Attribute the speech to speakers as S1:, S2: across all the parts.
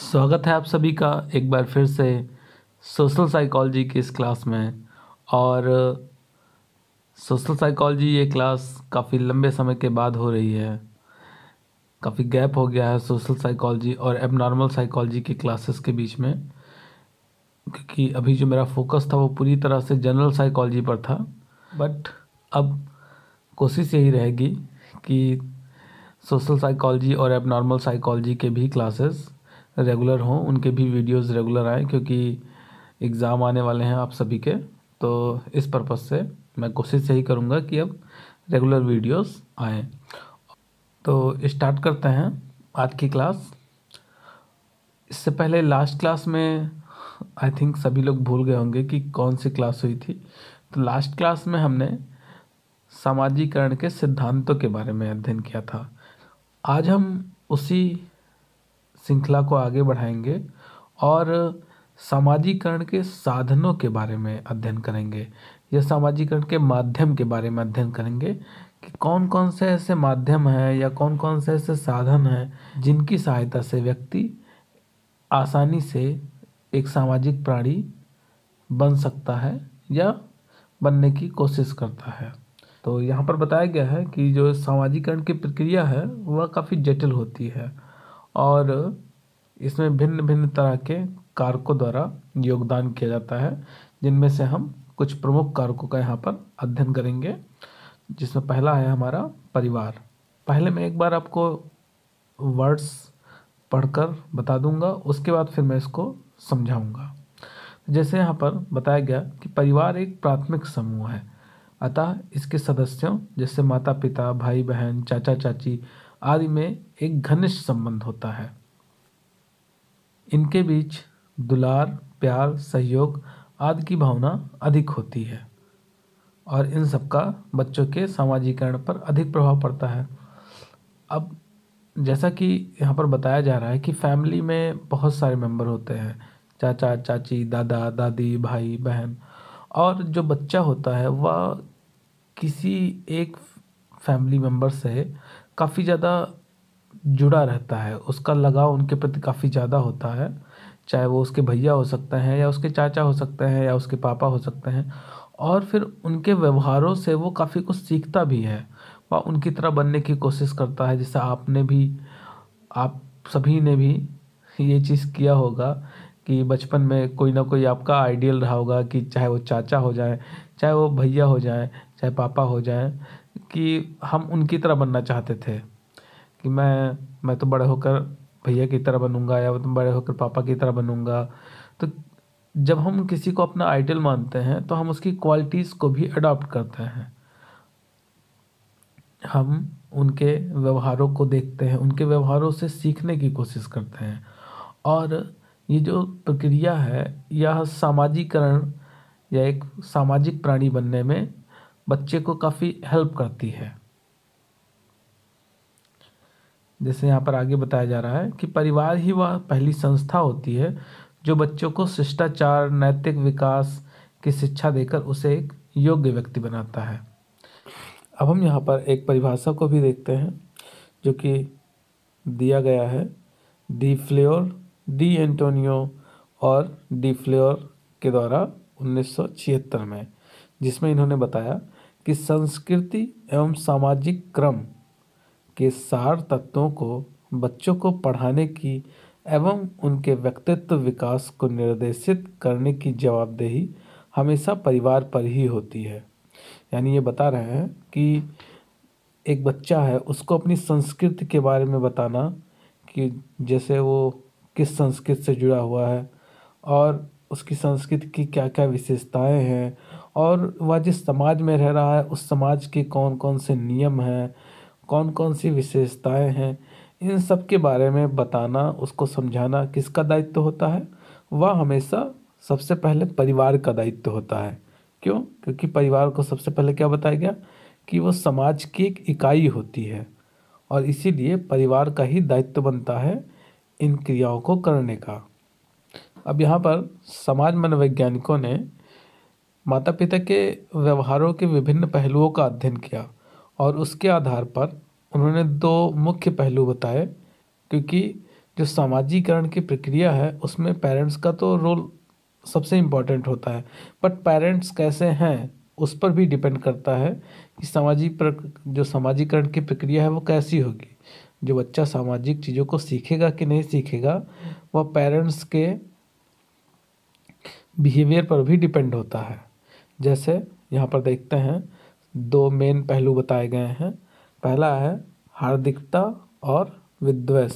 S1: स्वागत है आप सभी का एक बार फिर से सोशल साइकोलॉजी की इस क्लास में। और सोशल साइकोलॉजी ये क्लास काफ़ी लंबे समय के बाद हो रही है। काफ़ी गैप हो गया है सोशल साइकोलॉजी और एबनॉर्मल साइकोलॉजी की क्लासेस के बीच में, क्योंकि अभी जो मेरा फोकस था वो पूरी तरह से जनरल साइकोलॉजी पर था। बट अब कोशिश यही रहेगी कि सोशल साइकोलॉजी और एबनॉर्मल साइकोलॉजी के भी क्लासेस रेगुलर हों, उनके भी वीडियोस रेगुलर आएँ, क्योंकि एग्ज़ाम आने वाले हैं आप सभी के। तो इस पर्पज़ से मैं कोशिश यही करूँगा कि अब रेगुलर वीडियोस आएँ। तो स्टार्ट करते हैं आज की क्लास। इससे पहले लास्ट क्लास में आई थिंक सभी लोग भूल गए होंगे कि कौन सी क्लास हुई थी। तो लास्ट क्लास में हमने सामाजिकरण के सिद्धांतों के बारे में अध्ययन किया था। आज हम उसी श्रृंखला को आगे बढ़ाएंगे और सामाजिकरण के साधनों के बारे में अध्ययन करेंगे, या सामाजिकरण के माध्यम के बारे में अध्ययन करेंगे कि कौन कौन से ऐसे माध्यम हैं या कौन कौन से ऐसे साधन हैं जिनकी सहायता से व्यक्ति आसानी से एक सामाजिक प्राणी बन सकता है या बनने की कोशिश करता है। तो यहाँ पर बताया गया है कि जो सामाजिकरण की प्रक्रिया है वह काफ़ी जटिल होती है और इसमें भिन्न भिन्न तरह के कारकों द्वारा योगदान किया जाता है, जिनमें से हम कुछ प्रमुख कारकों का यहाँ पर अध्ययन करेंगे, जिसमें पहला है हमारा परिवार। पहले मैं एक बार आपको वर्ड्स पढ़कर बता दूंगा, उसके बाद फिर मैं इसको समझाऊंगा। जैसे यहाँ पर बताया गया कि परिवार एक प्राथमिक समूह है, अतः इसके सदस्यों जैसे माता पिता, भाई बहन, चाचा चाची आदि में एक घनिष्ठ संबंध होता है। इनके बीच दुलार, प्यार, सहयोग आदि की भावना अधिक होती है और इन सबका बच्चों के सामाजिकरण पर अधिक प्रभाव पड़ता है। अब जैसा कि यहाँ पर बताया जा रहा है कि फैमिली में बहुत सारे मेंबर होते हैं, चाचा चाची, दादा दादी, भाई बहन, और जो बच्चा होता है वह किसी एक फैमिली मेंबर से काफ़ी ज़्यादा जुड़ा रहता है, उसका लगाव उनके प्रति काफ़ी ज़्यादा होता है। चाहे वो उसके भैया हो सकते हैं या उसके चाचा हो सकते हैं या उसके पापा हो सकते हैं, और फिर उनके व्यवहारों से वो काफ़ी कुछ सीखता भी है। वह उनकी तरह बनने की कोशिश करता है, जैसे आप सभी ने भी ये चीज़ किया होगा कि बचपन में कोई ना कोई आपका आइडियल रहा होगा कि चाहे वो चाचा हो जाए, चाहे वो भैया हो जाए, चाहे पापा हो जाए, कि हम उनकी तरह बनना चाहते थे कि मैं तो बड़े होकर भैया की तरह बनूंगा या तो बड़े होकर पापा की तरह बनूंगा। तो जब हम किसी को अपना आइडियल मानते हैं तो हम उसकी क्वालिटीज़ को भी अडॉप्ट करते हैं। हम उनके व्यवहारों को देखते हैं, उनके व्यवहारों से सीखने की कोशिश करते हैं, और ये जो प्रक्रिया है यह सामाजिकरण या एक सामाजिक प्राणी बनने में बच्चे को काफ़ी हेल्प करती है। जैसे यहाँ पर आगे बताया जा रहा है कि परिवार ही वह पहली संस्था होती है जो बच्चों को शिष्टाचार, नैतिक विकास की शिक्षा देकर उसे एक योग्य व्यक्ति बनाता है। अब हम यहाँ पर एक परिभाषा को भी देखते हैं जो कि दिया गया है डी फ्लेयर, डी एंटोनियो और डी फ्लेयर के द्वारा 1976 में, जिसमें इन्होंने बताया कि संस्कृति एवं सामाजिक क्रम के सार तत्वों को बच्चों को पढ़ाने की एवं उनके व्यक्तित्व विकास को निर्देशित करने की जवाबदेही हमेशा परिवार पर ही होती है। यानी ये बता रहे हैं कि एक बच्चा है उसको अपनी संस्कृति के बारे में बताना, कि जैसे वो किस संस्कृति से जुड़ा हुआ है और उसकी संस्कृति की क्या क्या विशेषताएं हैं, और वह जिस समाज में रह रहा है उस समाज के कौन कौन से नियम हैं, कौन कौन सी विशेषताएं हैं, इन सब के बारे में बताना, उसको समझाना किसका दायित्व होता है? वह हमेशा सबसे पहले परिवार का दायित्व होता है। क्यों? क्योंकि परिवार को सबसे पहले क्या बताया गया कि वो समाज की एक इकाई होती है, और इसीलिए परिवार का ही दायित्व बनता है इन क्रियाओं को करने का। अब यहाँ पर समाज मनोवैज्ञानिकों ने माता पिता के व्यवहारों के विभिन्न पहलुओं का अध्ययन किया और उसके आधार पर उन्होंने दो मुख्य पहलू बताए, क्योंकि जो सामाजिकरण की प्रक्रिया है उसमें पेरेंट्स का तो रोल सबसे इम्पोर्टेंट होता है, बट पेरेंट्स कैसे हैं उस पर भी डिपेंड करता है कि जो सामाजिकरण की प्रक्रिया है वो कैसी होगी। जो बच्चा सामाजिक चीज़ों को सीखेगा कि नहीं सीखेगा वह पेरेंट्स के बिहेवियर पर भी डिपेंड होता है। जैसे यहाँ पर देखते हैं, दो मेन पहलू बताए गए हैं। पहला है हार्दिकता और विद्वेष।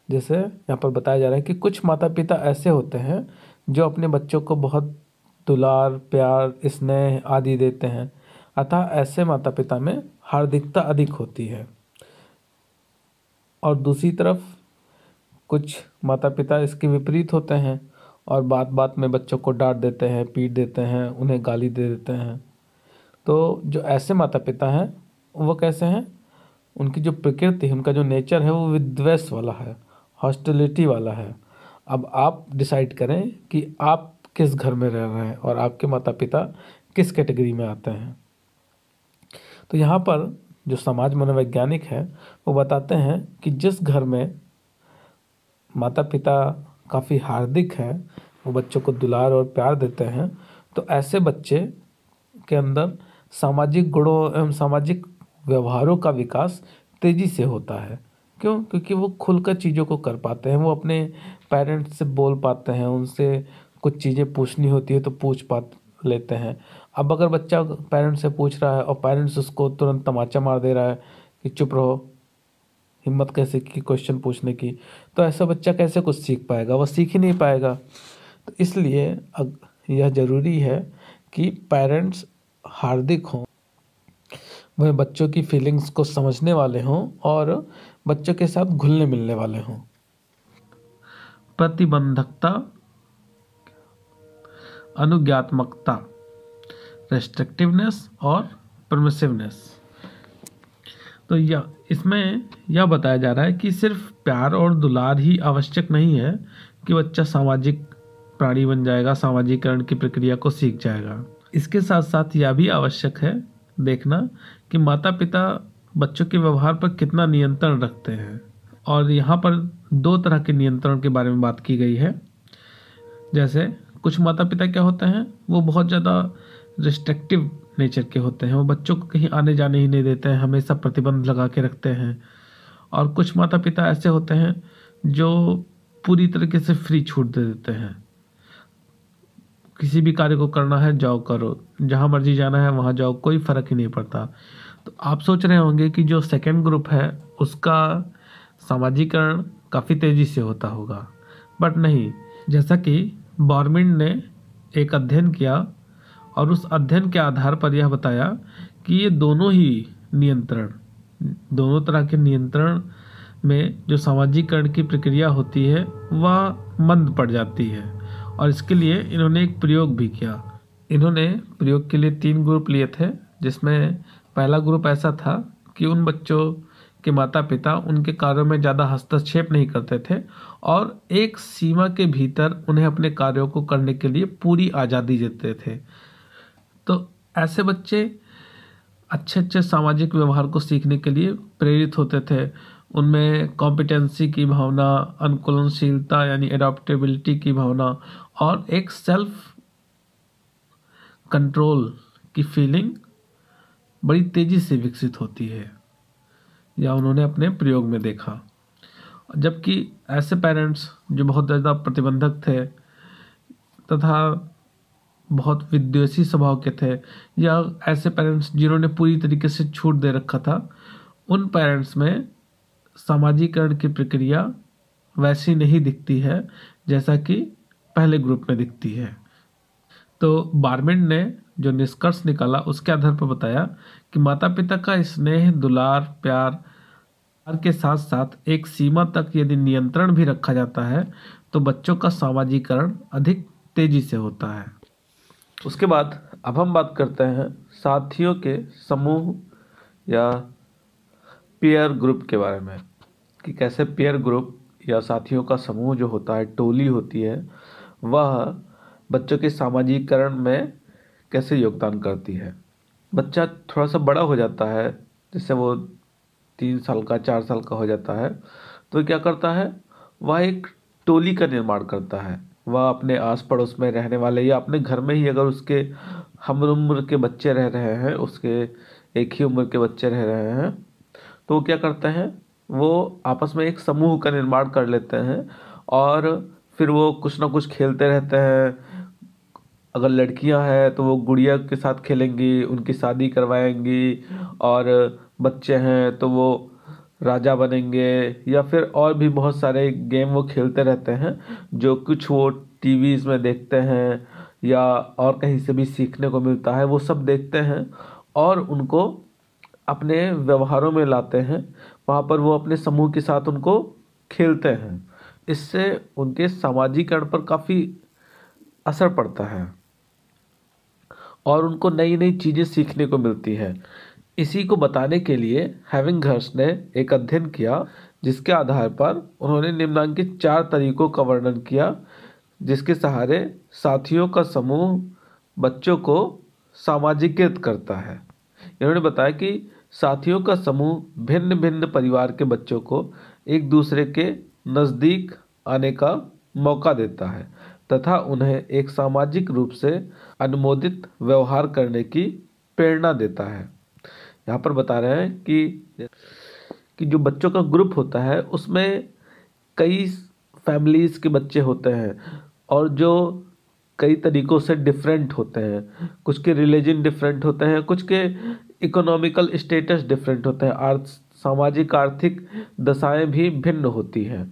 S1: जैसे यहाँ पर बताया जा रहा है कि कुछ माता पिता ऐसे होते हैं जो अपने बच्चों को बहुत दुलार, प्यार, स्नेह आदि देते हैं, अतः ऐसे माता पिता में हार्दिकता अधिक होती है। और दूसरी तरफ कुछ माता पिता इसके विपरीत होते हैं और बात बात में बच्चों को डांट देते हैं, पीट देते हैं, उन्हें गाली दे देते हैं। तो जो ऐसे माता पिता हैं वो कैसे हैं, उनकी जो प्रकृति है, उनका जो नेचर है वो विद्वेष वाला है, हॉस्टिलिटी वाला है। अब आप डिसाइड करें कि आप किस घर में रह रहे हैं और आपके माता पिता किस कैटेगरी में आते हैं। तो यहाँ पर जो समाज मनोवैज्ञानिक है वो बताते हैं कि जिस घर में माता पिता काफ़ी हार्दिक हैं, वो बच्चों को दुलार और प्यार देते हैं, तो ऐसे बच्चे के अंदर सामाजिक गुणों एवं सामाजिक व्यवहारों का विकास तेज़ी से होता है। क्यों? क्योंकि वो खुलकर चीज़ों को कर पाते हैं, वो अपने पेरेंट्स से बोल पाते हैं, उनसे कुछ चीज़ें पूछनी होती है तो पूछ पा लेते हैं। अब अगर बच्चा पेरेंट्स से पूछ रहा है और पेरेंट्स उसको तुरंत तमाचा मार दे रहा है कि चुप रहो, हिम्मत कैसे की क्वेश्चन पूछने की, तो ऐसा बच्चा कैसे कुछ सीख पाएगा? वह सीख ही नहीं पाएगा। तो इसलिए यह ज़रूरी है कि पेरेंट्स हार्दिक हों, वह बच्चों की फीलिंग्स को समझने वाले हों और बच्चों के साथ घुलने मिलने वाले हों। प्रतिबंधकता, अनुज्ञात्मकता, रेस्ट्रिक्टिवनेस और परमिसिवनेस। तो इसमें यह बताया जा रहा है कि सिर्फ प्यार और दुलार ही आवश्यक नहीं है कि बच्चा सामाजिक प्राणी बन जाएगा, सामाजिकरण की प्रक्रिया को सीख जाएगा। इसके साथ साथ यह भी आवश्यक है देखना कि माता पिता बच्चों के व्यवहार पर कितना नियंत्रण रखते हैं। और यहाँ पर दो तरह के नियंत्रण के बारे में बात की गई है। जैसे कुछ माता पिता क्या होते हैं, वो बहुत ज़्यादा रिस्ट्रिक्टिव नेचर के होते हैं, वो बच्चों को कहीं आने जाने ही नहीं देते हैं, हमेशा प्रतिबंध लगा के रखते हैं। और कुछ माता पिता ऐसे होते हैं जो पूरी तरीके से फ्री छूट दे देते हैं, किसी भी कार्य को करना है जाओ करो, जहाँ मर्जी जाना है वहाँ जाओ, कोई फ़र्क ही नहीं पड़ता। तो आप सोच रहे होंगे कि जो सेकेंड ग्रुप है उसका सामाजिकरण काफ़ी तेज़ी से होता होगा, बट नहीं। जैसा कि बॉर्मिन ने एक अध्ययन किया और उस अध्ययन के आधार पर यह बताया कि ये दोनों ही नियंत्रण, दोनों तरह के नियंत्रण में जो सामाजिकरण की प्रक्रिया होती है वह मंद पड़ जाती है। और इसके लिए इन्होंने एक प्रयोग भी किया। इन्होंने प्रयोग के लिए 3 ग्रुप लिए थे, जिसमें पहला ग्रुप ऐसा था कि उन बच्चों के माता पिता उनके कार्यों में ज़्यादा हस्तक्षेप नहीं करते थे और एक सीमा के भीतर उन्हें अपने कार्यों को करने के लिए पूरी आज़ादी देते थे। तो ऐसे बच्चे अच्छे अच्छे सामाजिक व्यवहार को सीखने के लिए प्रेरित होते थे। उनमें कॉम्पिटेंसी की भावना, अनुकूलनशीलता यानी एडॉप्टेबिलिटी की भावना और एक सेल्फ कंट्रोल की फीलिंग बड़ी तेज़ी से विकसित होती है, या उन्होंने अपने प्रयोग में देखा। जबकि ऐसे पेरेंट्स जो बहुत ज़्यादा प्रतिबंधक थे तथा बहुत विद्वेषी स्वभाव के थे, या ऐसे पेरेंट्स जिन्होंने पूरी तरीके से छूट दे रखा था, उन पेरेंट्स में सामाजिकरण की प्रक्रिया वैसी नहीं दिखती है जैसा कि पहले ग्रुप में दिखती है। तो बार्मिन ने जो निष्कर्ष निकाला उसके आधार पर बताया कि माता पिता का स्नेह, दुलार, प्यार के साथ साथ एक सीमा तक यदि नियंत्रण भी रखा जाता है तो बच्चों का सामाजिकरण अधिक तेजी से होता है। उसके बाद अब हम बात करते हैं साथियों के समूह या पीयर ग्रुप के बारे में, कि कैसे पीयर ग्रुप या साथियों का समूह जो होता है, टोली होती है, वह बच्चों के सामाजिकरण में कैसे योगदान करती है। बच्चा थोड़ा सा बड़ा हो जाता है, जैसे वो 3 साल का, 4 साल का हो जाता है, तो क्या करता है, वह एक टोली का निर्माण करता है। वह अपने आस पड़ोस में रहने वाले या अपने घर में ही अगर उसके हम उम्र के बच्चे रह रहे हैं, उसके एक ही उम्र के बच्चे रह रहे हैं, तो वो क्या करते हैं, वो आपस में एक समूह का निर्माण कर लेते हैं और फिर वो कुछ ना कुछ खेलते रहते हैं। अगर लड़कियां हैं तो वो गुड़िया के साथ खेलेंगी, उनकी शादी करवाएंगी, और बच्चे हैं तो वो राजा बनेंगे, या फिर और भी बहुत सारे गेम वो खेलते रहते हैं जो कुछ वो टीवीज में देखते हैं या और कहीं से भी सीखने को मिलता है, वो सब देखते हैं और उनको अपने व्यवहारों में लाते हैं। वहाँ पर वो अपने समूह के साथ उनको खेलते हैं। इससे उनके सामाजिकरण पर काफ़ी असर पड़ता है और उनको नई नई चीज़ें सीखने को मिलती हैं। इसी को बताने के लिए हैविंगहर्स्ट ने एक अध्ययन किया, जिसके आधार पर उन्होंने निम्नलिखित 4 तरीकों का वर्णन किया, जिसके सहारे साथियों का समूह बच्चों को सामाजिकृत करता है। इन्होंने बताया कि साथियों का समूह भिन्न भिन्न परिवार के बच्चों को एक दूसरे के नज़दीक आने का मौका देता है तथा उन्हें एक सामाजिक रूप से अनुमोदित व्यवहार करने की प्रेरणा देता है। यहाँ पर बता रहे हैं कि जो बच्चों का ग्रुप होता है उसमें कई फैमिलीज़ के बच्चे होते हैं और जो कई तरीक़ों से डिफरेंट होते हैं। कुछ के रिलीजन डिफरेंट होते हैं, कुछ के इकोनॉमिकल स्टेटस डिफरेंट होते हैं, सामाजिक आर्थिक दशाएं भी भिन्न होती हैं।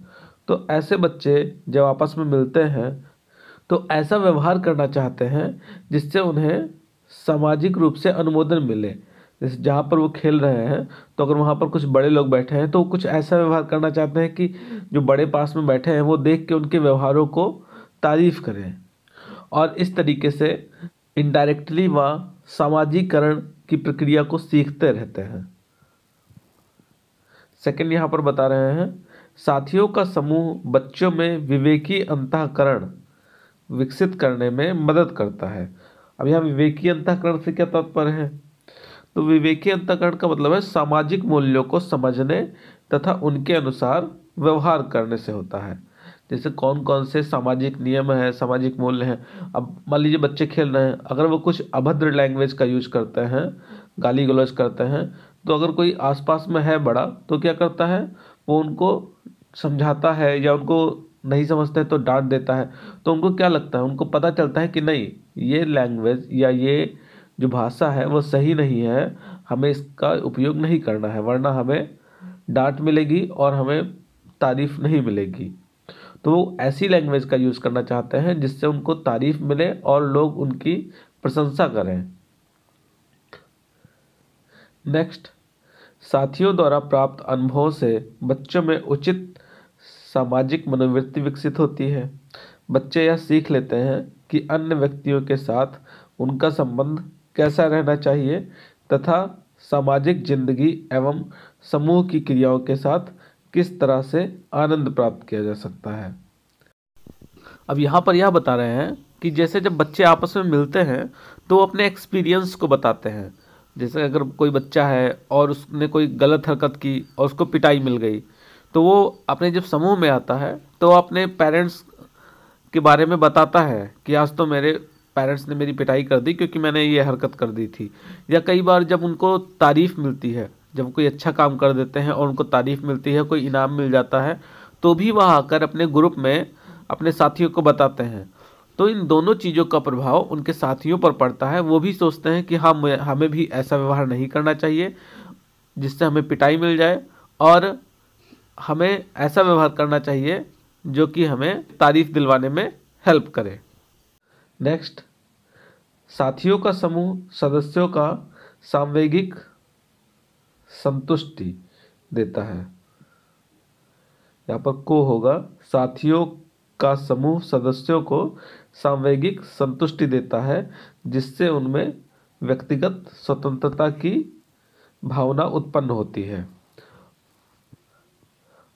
S1: तो ऐसे बच्चे जब आपस में मिलते हैं तो ऐसा व्यवहार करना चाहते हैं जिससे उन्हें सामाजिक रूप से अनुमोदन मिले। जैसे जहाँ पर वो खेल रहे हैं तो अगर वहाँ पर कुछ बड़े लोग बैठे हैं तो कुछ ऐसा व्यवहार करना चाहते हैं कि जो बड़े पास में बैठे हैं वो देख के उनके व्यवहारों को तारीफ करें, और इस तरीके से इनडायरेक्टली वह सामाजिकरण की प्रक्रिया को सीखते रहते हैं। सेकंड यहाँ पर बता रहे हैं, साथियों का समूह बच्चों में विवेकी अंतःकरण विकसित करने में मदद करता है। अब यहाँ विवेकी अंतःकरण से क्या तात्पर्य है, तो विवेकी अंतःकरण का मतलब है सामाजिक मूल्यों को समझने तथा उनके अनुसार व्यवहार करने से होता है। जैसे कौन कौन से सामाजिक नियम हैं, सामाजिक मूल्य हैं। अब मान लीजिए बच्चे खेल रहे हैं, अगर वो कुछ अभद्र लैंग्वेज का यूज करते हैं, गाली गलौज करते हैं, तो अगर कोई आसपास में है बड़ा तो क्या करता है, वो उनको समझाता है या उनको नहीं समझते हैं तो डांट देता है। तो उनको क्या लगता है, उनको पता चलता है कि नहीं, ये लैंग्वेज या ये जो भाषा है वो सही नहीं है, हमें इसका उपयोग नहीं करना है, वरना हमें डांट मिलेगी और हमें तारीफ नहीं मिलेगी। तो वो ऐसी लैंग्वेज का यूज़ करना चाहते हैं जिससे उनको तारीफ मिले और लोग उनकी प्रशंसा करें। नेक्स्ट, साथियों द्वारा प्राप्त अनुभवों से बच्चों में उचित सामाजिक मनोवृत्ति विकसित होती है। बच्चे यह सीख लेते हैं कि अन्य व्यक्तियों के साथ उनका संबंध कैसा रहना चाहिए तथा सामाजिक जिंदगी एवं समूह की क्रियाओं के साथ किस तरह से आनंद प्राप्त किया जा सकता है। अब यहाँ पर यह बता रहे हैं कि जैसे जब बच्चे आपस में मिलते हैं तो वो अपने एक्सपीरियंस को बताते हैं। जैसे अगर कोई बच्चा है और उसने कोई गलत हरकत की और उसको पिटाई मिल गई, तो वो अपने जब समूह में आता है तो अपने पेरेंट्स के बारे में बताता है कि आज तो मेरे पेरेंट्स ने मेरी पिटाई कर दी क्योंकि मैंने ये हरकत कर दी थी। या कई बार जब उनको तारीफ़ मिलती है, जब कोई अच्छा काम कर देते हैं और उनको तारीफ़ मिलती है, कोई इनाम मिल जाता है, तो भी वह आकर अपने ग्रुप में अपने साथियों को बताते हैं। तो इन दोनों चीज़ों का प्रभाव उनके साथियों पर पड़ता है। वो भी सोचते हैं कि हमें भी ऐसा व्यवहार नहीं करना चाहिए जिससे हमें पिटाई मिल जाए, और हमें ऐसा व्यवहार करना चाहिए जो कि हमें तारीफ़ दिलवाने में हेल्प करे। नेक्स्ट, साथियों का समूह सदस्यों का सांवेगिक संतुष्टि देता है। यहाँ पर को होगा, साथियों का समूह सदस्यों को सांवेगिक संतुष्टि देता है जिससे उनमें व्यक्तिगत स्वतंत्रता की भावना उत्पन्न होती है।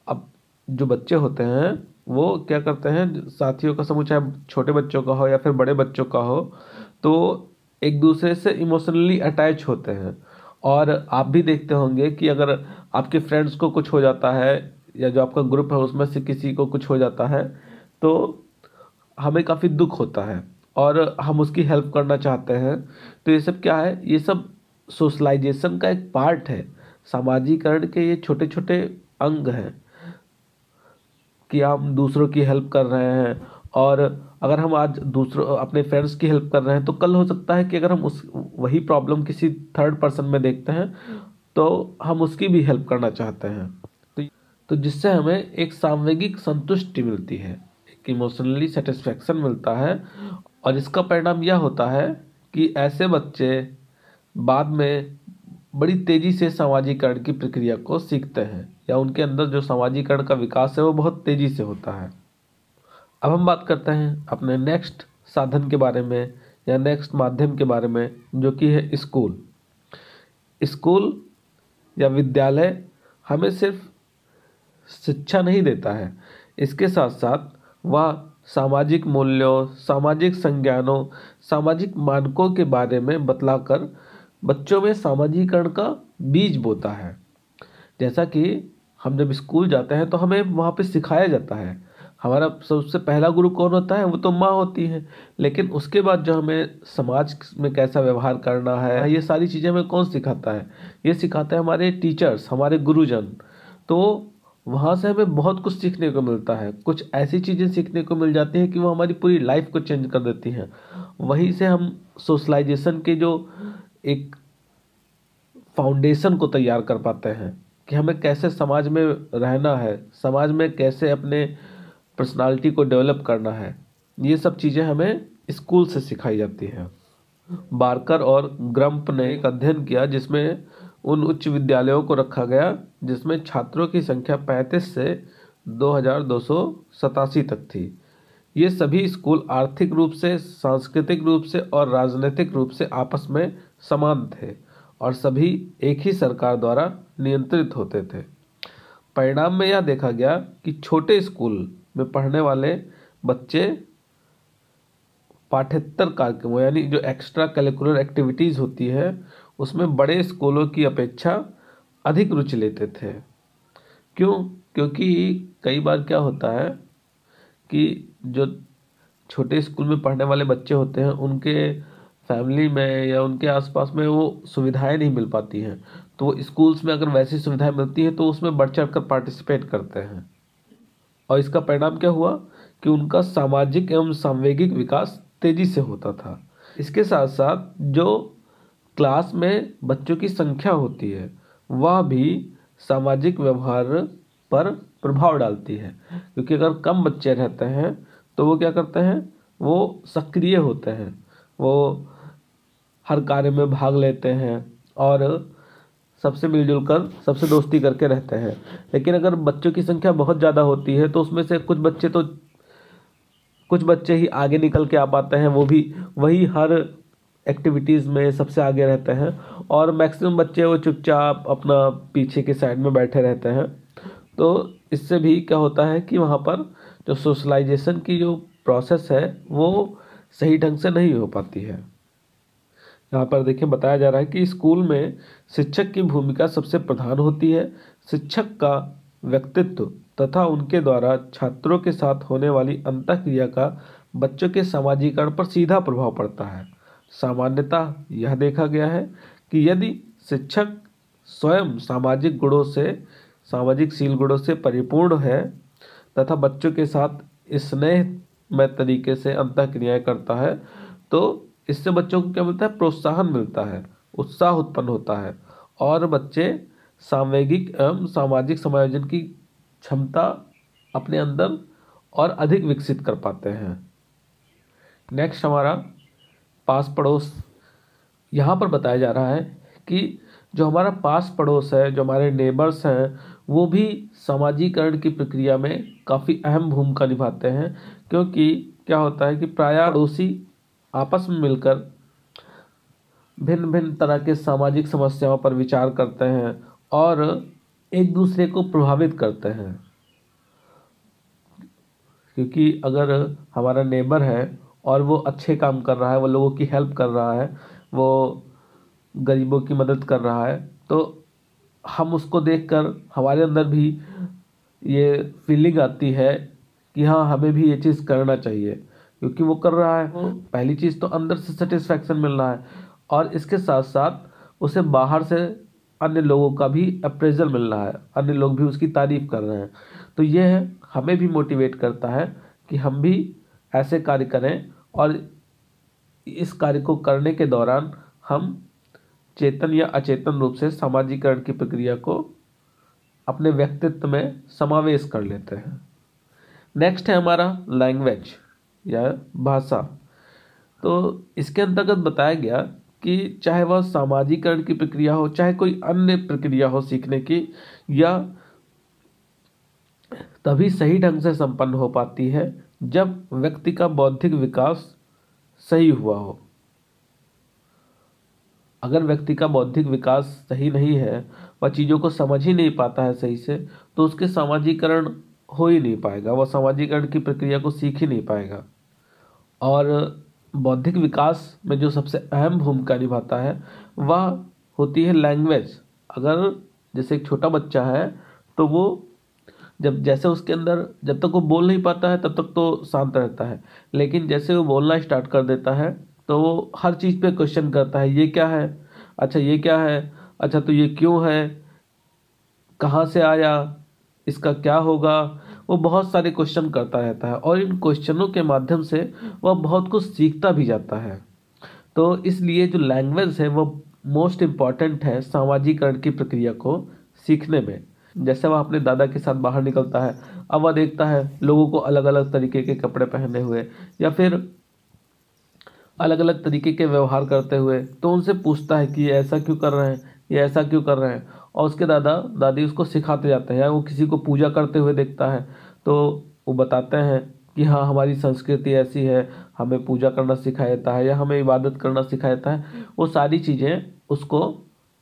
S1: अब जो बच्चे होते हैं वो क्या करते हैं, साथियों का समूह चाहे छोटे बच्चों का हो या फिर बड़े बच्चों का हो, तो एक दूसरे से इमोशनली अटैच होते हैं। और आप भी देखते होंगे कि अगर आपके फ्रेंड्स को कुछ हो जाता है या जो आपका ग्रुप है उसमें से किसी को कुछ हो जाता है तो हमें काफ़ी दुख होता है और हम उसकी हेल्प करना चाहते हैं। तो ये सब क्या है, ये सब सोशलाइजेशन का एक पार्ट है, सामाजिकरण के ये छोटे छोटे अंग हैं कि हम दूसरों की हेल्प कर रहे हैं। और अगर हम आज दूसरों अपने फ्रेंड्स की हेल्प कर रहे हैं तो कल हो सकता है कि अगर हम उस वही प्रॉब्लम किसी थर्ड पर्सन में देखते हैं तो हम उसकी भी हेल्प करना चाहते हैं। तो तो जिससे हमें एक सामूहिक संतुष्टि मिलती है, एक इमोशनली सेटिस्फेक्शन मिलता है। और इसका परिणाम यह होता है कि ऐसे बच्चे बाद में बड़ी तेजी से सामाजिकरण की प्रक्रिया को सीखते हैं, या उनके अंदर जो सामाजिकरण का विकास है वो बहुत तेजी से होता है। अब हम बात करते हैं अपने नेक्स्ट साधन के बारे में या नेक्स्ट माध्यम के बारे में, जो कि है स्कूल। स्कूल या विद्यालय हमें सिर्फ शिक्षा नहीं देता है, इसके साथ साथ वह सामाजिक मूल्यों, सामाजिक संज्ञानों, सामाजिक मानकों के बारे में बतलाकर बच्चों में सामाजिकरण का बीज बोता है। जैसा कि हम जब स्कूल जाते हैं तो हमें वहाँ पे सिखाया जाता है। हमारा सबसे पहला गुरु कौन होता है? वो तो माँ होती है। लेकिन उसके बाद जो हमें समाज में कैसा व्यवहार करना है, ये सारी चीज़ें हमें कौन सिखाता है? ये सिखाते हैं हमारे टीचर्स, हमारे गुरुजन। तो वहाँ से हमें बहुत कुछ सीखने को मिलता है, कुछ ऐसी चीज़ें सीखने को मिल जाती हैं कि वो हमारी पूरी लाइफ को चेंज कर देती हैं। वहीं से हम सोशलाइजेशन के जो एक फाउंडेशन को तैयार कर पाते हैं कि हमें कैसे समाज में रहना है, समाज में कैसे अपने पर्सनालिटी को डेवलप करना है। ये सब चीज़ें हमें स्कूल से सिखाई जाती हैं। बार्कर और ग्रम्प ने एक अध्ययन किया जिसमें उन उच्च विद्यालयों को रखा गया जिसमें छात्रों की संख्या 35 से 2287 तक थी। ये सभी स्कूल आर्थिक रूप से, सांस्कृतिक रूप से और राजनीतिक रूप से आपस में समान थे और सभी एक ही सरकार द्वारा नियंत्रित होते थे। परिणाम में यह देखा गया कि छोटे स्कूल में पढ़ने वाले बच्चे पाठ्येतर कार्यक्रमों यानी जो एक्स्ट्रा करिकुलर एक्टिविटीज़ होती है उसमें बड़े स्कूलों की अपेक्षा अधिक रुचि लेते थे। क्यों? क्योंकि कई बार क्या होता है कि जो छोटे स्कूल में पढ़ने वाले बच्चे होते हैं उनके फैमिली में या उनके आसपास में वो सुविधाएं नहीं मिल पाती हैं, तो वो स्कूल्स में अगर वैसी सुविधाएं मिलती हैं तो उसमें बढ़ चढ़ कर पार्टिसिपेट करते हैं। और इसका परिणाम क्या हुआ कि उनका सामाजिक एवं सांवेगिक विकास तेजी से होता था। इसके साथ साथ जो क्लास में बच्चों की संख्या होती है वह भी सामाजिक व्यवहार पर प्रभाव डालती है, क्योंकि अगर कम बच्चे रहते हैं तो वो क्या करते हैं, वो सक्रिय होते हैं, वो हर कार्य में भाग लेते हैं और सबसे मिलजुल कर सबसे दोस्ती करके रहते हैं। लेकिन अगर बच्चों की संख्या बहुत ज़्यादा होती है तो उसमें से कुछ बच्चे ही आगे निकल के आ पाते हैं, वो भी वही हर एक्टिविटीज़ में सबसे आगे रहते हैं, और मैक्सिमम बच्चे वो चुपचाप अपना पीछे के साइड में बैठे रहते हैं। तो इससे भी क्या होता है कि वहाँ पर जो सोशलाइजेशन की जो प्रोसेस है वो सही ढंग से नहीं हो पाती है। यहाँ पर देखिए बताया जा रहा है कि स्कूल में शिक्षक की भूमिका सबसे प्रधान होती है। शिक्षक का व्यक्तित्व तथा उनके द्वारा छात्रों के साथ होने वाली अंतःक्रिया का बच्चों के सामाजिकरण पर सीधा प्रभाव पड़ता है। सामान्यतः यह देखा गया है कि यदि शिक्षक स्वयं सामाजिक शील गुणों से परिपूर्ण है तथा बच्चों के साथ स्नेहमय तरीके से अंतःक्रियाएं करता है तो इससे बच्चों को क्या मिलता है, प्रोत्साहन मिलता है, उत्साह उत्पन्न होता है और बच्चे सामूहिक एवं सामाजिक समायोजन की क्षमता अपने अंदर और अधिक विकसित कर पाते हैं। नेक्स्ट हमारा पास पड़ोस। यहाँ पर बताया जा रहा है कि जो हमारा पास पड़ोस है, जो हमारे नेबर्स हैं, वो भी सामाजिकरण की प्रक्रिया में काफ़ी अहम भूमिका निभाते हैं। क्योंकि क्या होता है कि प्रायः पड़ोसी आपस में मिलकर भिन्न भिन्न तरह के सामाजिक समस्याओं पर विचार करते हैं और एक दूसरे को प्रभावित करते हैं। क्योंकि अगर हमारा नेबर है और वो अच्छे काम कर रहा है, वो लोगों की हेल्प कर रहा है, वो गरीबों की मदद कर रहा है, तो हम उसको देखकर हमारे अंदर भी ये फीलिंग आती है कि हाँ हमें भी ये चीज़ करना चाहिए, क्योंकि वो कर रहा है। पहली चीज़ तो अंदर से सेटिस्फैक्शन मिल रहा है, और इसके साथ साथ उसे बाहर से अन्य लोगों का भी अप्रेजल मिल रहा है, अन्य लोग भी उसकी तारीफ कर रहे हैं। तो ये हमें भी मोटिवेट करता है कि हम भी ऐसे कार्य करें, और इस कार्य को करने के दौरान हम चेतन या अचेतन रूप से सामाजिकरण की प्रक्रिया को अपने व्यक्तित्व में समावेश कर लेते हैं। नेक्स्ट है हमारा लैंग्वेज या भाषा। तो इसके अंतर्गत बताया गया कि चाहे वह सामाजिकरण की प्रक्रिया हो, चाहे कोई अन्य प्रक्रिया हो सीखने की, या तभी सही ढंग से संपन्न हो पाती है जब व्यक्ति का बौद्धिक विकास सही हुआ हो। अगर व्यक्ति का बौद्धिक विकास सही नहीं है, वह चीज़ों को समझ ही नहीं पाता है सही से, तो उसके सामाजिकरण हो ही नहीं पाएगा, वह सामाजिकरण की प्रक्रिया को सीख ही नहीं पाएगा। और बौद्धिक विकास में जो सबसे अहम भूमिका निभाता है वह होती है लैंग्वेज। अगर जैसे एक छोटा बच्चा है तो वो जैसे उसके अंदर जब तक वो बोल नहीं पाता है तब तक तो शांत रहता है, लेकिन जैसे वो बोलना स्टार्ट कर देता है तो वो हर चीज़ पे क्वेश्चन करता है, ये क्या है, अच्छा ये क्या है, अच्छा तो ये क्यों है, कहाँ से आया, इसका क्या होगा। वो बहुत सारे क्वेश्चन करता रहता है, और इन क्वेश्चनों के माध्यम से वह बहुत कुछ सीखता भी जाता है। तो इसलिए जो लैंग्वेज है वो मोस्ट इम्पॉर्टेंट है सामाजिकरण की प्रक्रिया को सीखने में। जैसे वह अपने दादा के साथ बाहर निकलता है, अब वह देखता है लोगों को अलग अलग तरीके के कपड़े पहने हुए, या फिर अलग अलग तरीके के व्यवहार करते हुए, तो उनसे पूछता है कि ये ऐसा क्यों कर रहे हैं, ये ऐसा क्यों कर रहे हैं, और उसके दादा दादी उसको सिखाते जाते हैं। या वो किसी को पूजा करते हुए देखता है तो वो बताते हैं कि हाँ हमारी संस्कृति ऐसी है, हमें पूजा करना सिखाया जाता है या हमें इबादत करना सिखाया जाता है। वो सारी चीज़ें उसको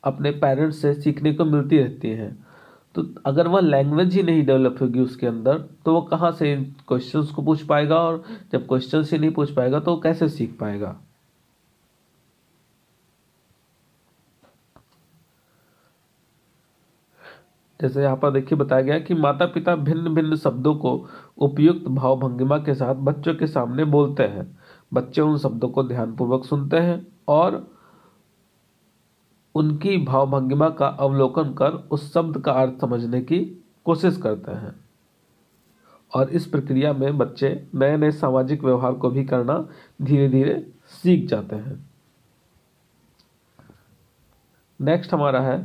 S1: अपने पेरेंट्स से सीखने को मिलती रहती हैं। तो अगर वह लैंग्वेज ही नहीं डेवलप होगी उसके अंदर, तो वो कहाँ से इन क्वेश्चंस को पूछ पाएगा, और जब क्वेश्चंस ही नहीं पूछ पाएगा तो वो कैसे सीख पाएगा। जैसे यहाँ पर देखिए बताया गया कि माता पिता भिन्न भिन्न शब्दों को उपयुक्त भाव भंगिमा के साथ बच्चों के सामने बोलते हैं। बच्चे उन शब्दों को ध्यानपूर्वक सुनते हैं और उनकी भाव भंगिमा का अवलोकन कर उस शब्द का अर्थ समझने की कोशिश करते हैं। और इस प्रक्रिया में बच्चे नए नए सामाजिक व्यवहार को भी करना धीरे धीरे सीख जाते हैं। नेक्स्ट हमारा है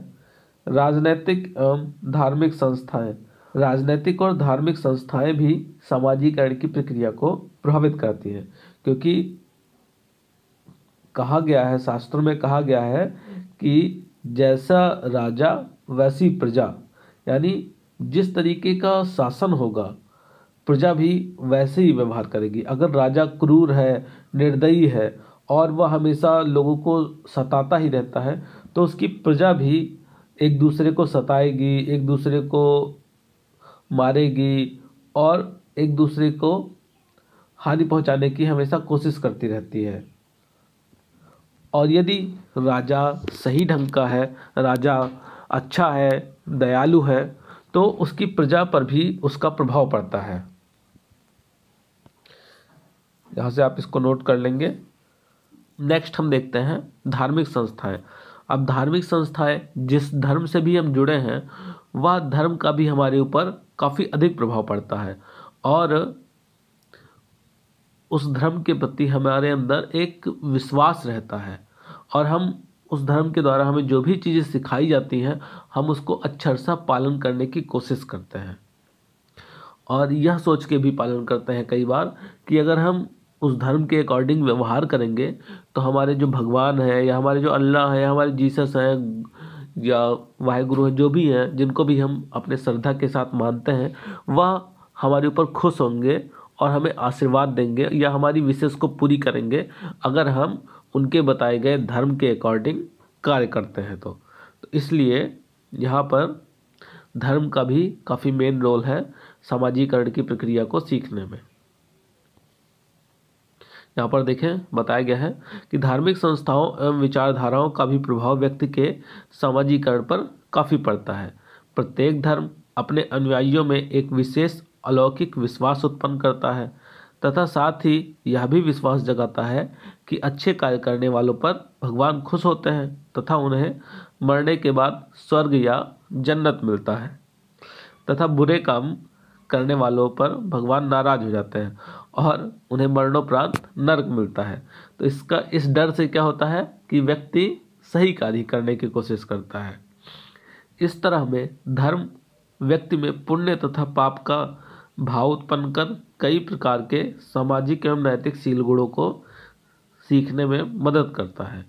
S1: राजनैतिक एवं धार्मिक संस्थाएं। राजनैतिक और धार्मिक संस्थाएं भी सामाजिकरण की प्रक्रिया को प्रभावित करती हैं, क्योंकि कहा गया है, शास्त्रों में कहा गया है कि जैसा राजा वैसी प्रजा, यानी जिस तरीके का शासन होगा प्रजा भी वैसे ही व्यवहार करेगी। अगर राजा क्रूर है, निर्दयी है और वह हमेशा लोगों को सताता ही रहता है, तो उसकी प्रजा भी एक दूसरे को सताएगी, एक दूसरे को मारेगी और एक दूसरे को हानि पहुंचाने की हमेशा कोशिश करती रहती है। और यदि राजा सही ढंग का है, राजा अच्छा है, दयालु है, तो उसकी प्रजा पर भी उसका प्रभाव पड़ता है। यहाँ से आप इसको नोट कर लेंगे। नेक्स्ट हम देखते हैं धार्मिक संस्थाएं। अब धार्मिक संस्थाएं, जिस धर्म से भी हम जुड़े हैं वह धर्म का भी हमारे ऊपर काफ़ी अधिक प्रभाव पड़ता है, और उस धर्म के प्रति हमारे अंदर एक विश्वास रहता है, और हम उस धर्म के द्वारा हमें जो भी चीज़ें सिखाई जाती हैं हम उसको अक्षरशः पालन करने की कोशिश करते हैं। और यह सोच के भी पालन करते हैं कई बार कि अगर हम उस धर्म के अकॉर्डिंग व्यवहार करेंगे तो हमारे जो भगवान है, या हमारे जो अल्लाह है, या हमारे जीसस हैं, या वाहेगुरु है, जो भी हैं, जिनको भी हम अपने श्रद्धा के साथ मानते हैं, वह हमारे ऊपर खुश होंगे और हमें आशीर्वाद देंगे या हमारी विशेष को पूरी करेंगे अगर हम उनके बताए गए धर्म के अकॉर्डिंग कार्य करते हैं। तो इसलिए यहाँ पर धर्म का भी काफ़ी मेन रोल है सामाजिकरण की प्रक्रिया को सीखने में। यहाँ पर देखें बताया गया है कि धार्मिक संस्थाओं एवं विचारधाराओं का भी प्रभाव व्यक्ति के सामाजिकरण पर काफ़ी पड़ता है। प्रत्येक धर्म अपने अनुयायियों में एक विशेष अलौकिक विश्वास उत्पन्न करता है तथा साथ ही यह भी विश्वास जगाता है कि अच्छे कार्य करने वालों पर भगवान खुश होते हैं तथा उन्हें मरने के बाद स्वर्ग या जन्नत मिलता है, तथा बुरे काम करने वालों पर भगवान नाराज हो जाते हैं और उन्हें मरणोपरांत नरक मिलता है। तो इस डर से क्या होता है कि व्यक्ति सही कार्य करने की कोशिश करता है। इस तरह में धर्म व्यक्ति में पुण्य तथा पाप का भाव उत्पन्न कर कई प्रकार के सामाजिक एवं नैतिक शील गुणों को सीखने में मदद करता है।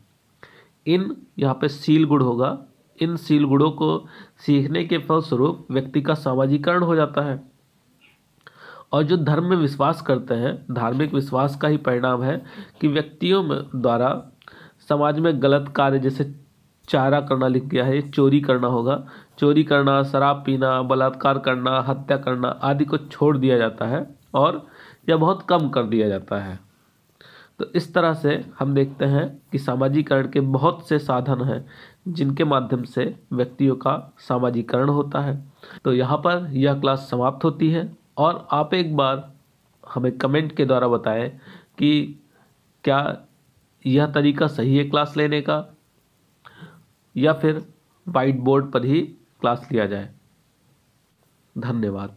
S1: यहाँ पे शील गुण होगा। इन शील गुणों को सीखने के फलस्वरूप व्यक्ति का सामाजिकरण हो जाता है और जो धर्म में विश्वास करते हैं, धार्मिक विश्वास का ही परिणाम है कि व्यक्तियों में द्वारा समाज में गलत कार्य, जैसे चारा करना लिख गया है, चोरी करना होगा, चोरी करना, शराब पीना, बलात्कार करना, हत्या करना आदि को छोड़ दिया जाता है और यह बहुत कम कर दिया जाता है। तो इस तरह से हम देखते हैं कि सामाजिकरण के बहुत से साधन हैं जिनके माध्यम से व्यक्तियों का सामाजिकरण होता है। तो यहाँ पर यह क्लास समाप्त होती है और आप एक बार हमें कमेंट के द्वारा बताएं कि क्या यह तरीका सही है क्लास लेने का या फिर वाइट बोर्ड पर ही क्लास लिया जाए। धन्यवाद।